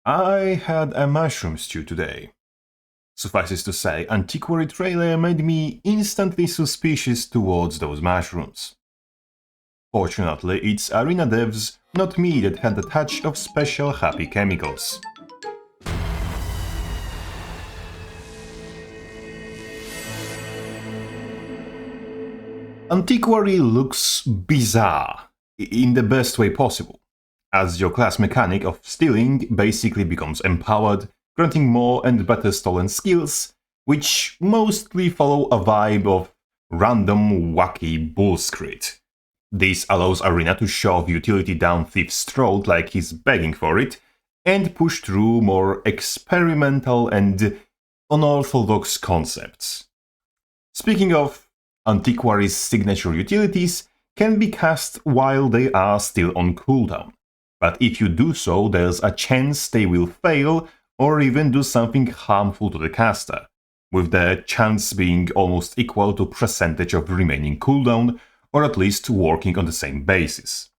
I had a mushroom stew today. Suffices to say, Antiquary trailer made me instantly suspicious towards those mushrooms. Fortunately, it's arena devs, not me, that had a touch of special happy chemicals. Antiquary looks bizarre, in the best way possible, as your class mechanic of stealing basically becomes empowered, granting more and better stolen skills, which mostly follow a vibe of random wacky bullshit. This allows Arena to shove utility down Thief's throat like he's begging for it, and push through more experimental and unorthodox concepts. Speaking of, Antiquary's signature utilities can be cast while they are still on cooldown, but if you do so, there's a chance they will fail or even do something harmful to the caster, with the chance being almost equal to percentage of remaining cooldown, or at least working on the same basis.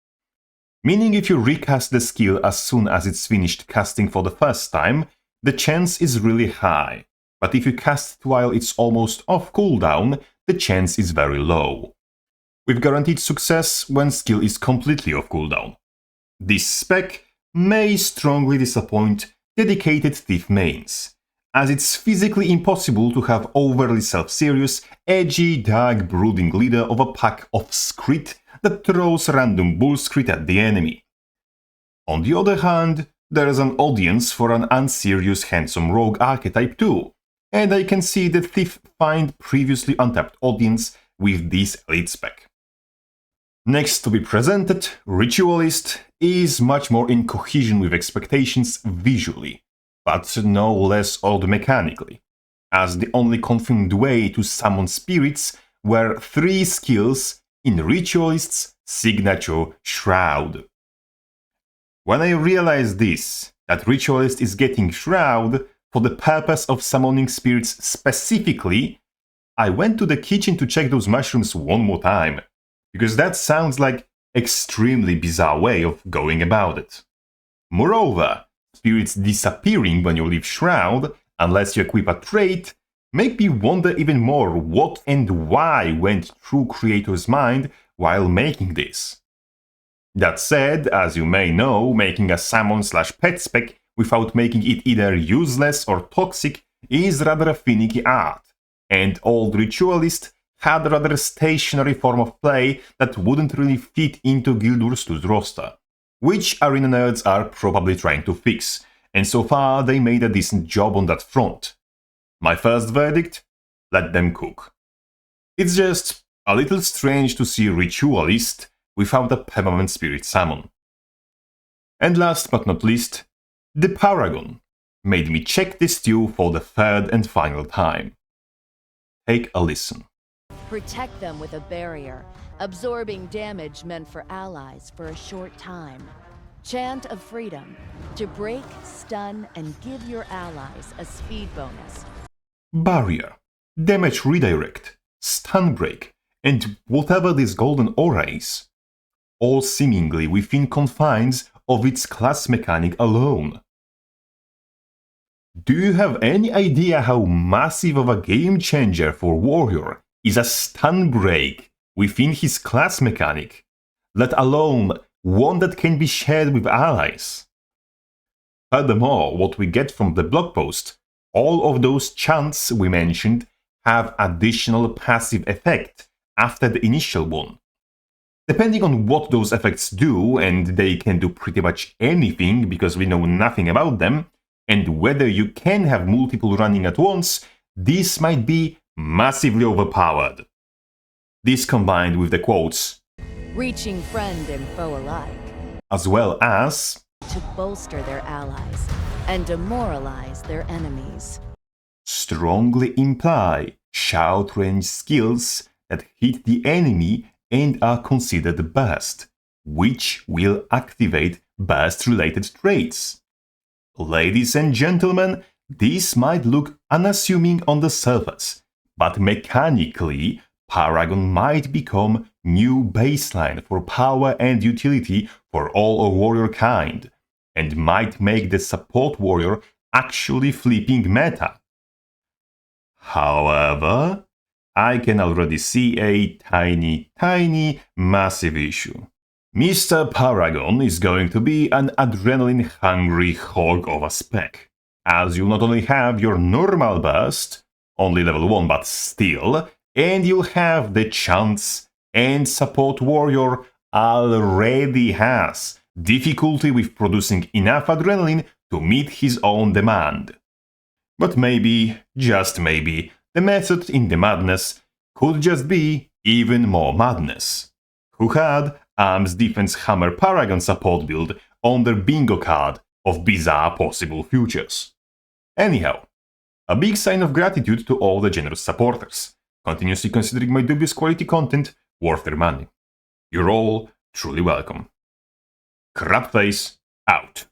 Meaning if you recast the skill as soon as it's finished casting for the first time, the chance is really high, but if you cast it while it's almost off cooldown, the chance is very low, with guaranteed success when skill is completely off cooldown. This spec may strongly disappoint dedicated Thief mains, as it's physically impossible to have overly self-serious, edgy, dark brooding leader of a pack of scrit that throws random bullshit at the enemy. On the other hand, there is an audience for an unserious handsome rogue archetype too, and I can see the Thief find previously untapped audience with this elite spec. Next to be presented, Ritualist is much more in cohesion with expectations visually, but no less odd mechanically, as the only confirmed way to summon spirits were 3 skills in Ritualist's signature Shroud. When I realized this, that Ritualist is getting Shroud for the purpose of summoning spirits specifically, I went to the kitchen to check those mushrooms one more time, because that sounds like extremely bizarre way of going about it. Moreover, spirits disappearing when you leave Shroud, unless you equip a trait, make me wonder even more what and why went through creator's mind while making this. That said, as you may know, making a summon/pet spec without making it either useless or toxic is rather a finicky art, and old Ritualist had a rather stationary form of play that wouldn't really fit into Guild Wars 2's roster, which arena nerds are probably trying to fix, and so far they made a decent job on that front. My first verdict? Let them cook. It's just a little strange to see Ritualist without a permanent spirit summon. And last but not least, the Paragon made me check this stew for the third and final time. Take a listen. Protect them with a barrier, absorbing damage meant for allies for a short time. Chant of Freedom, to break, stun, and give your allies a speed bonus. Barrier, damage redirect, stun break, and whatever this golden aura is. All seemingly within confines of its class mechanic alone. Do you have any idea how massive of a game changer for Warrior is a stun break within his class mechanic, let alone one that can be shared with allies? Furthermore, what we get from the blog post, all of those chants we mentioned have additional passive effect after the initial one. Depending on what those effects do, and they can do pretty much anything because we know nothing about them, and whether you can have multiple running at once, this might be massively overpowered. This combined with the quotes, reaching friend and foe alike, as well as to bolster their allies and demoralize their enemies, strongly imply shout range skills that hit the enemy and are considered burst, which will activate burst-related traits. Ladies and gentlemen, this might look unassuming on the surface, but mechanically, Paragon might become new baseline for power and utility for all of warrior kind, and might make the support warrior actually flipping meta. However, I can already see a tiny, massive issue. Mr. Paragon is going to be an adrenaline-hungry hog of a spec, as you'll not only have your normal burst, only level 1 but still, and you'll have the chance and support warrior already has difficulty with producing enough adrenaline to meet his own demand. But maybe, just maybe, the method in the madness could just be even more madness. Who had Arms Defense Hammer Paragon support build on their bingo card of bizarre possible futures? Anyhow, a big sign of gratitude to all the generous supporters, continuously considering my dubious quality content worth their money. You're all truly welcome. Crabface out.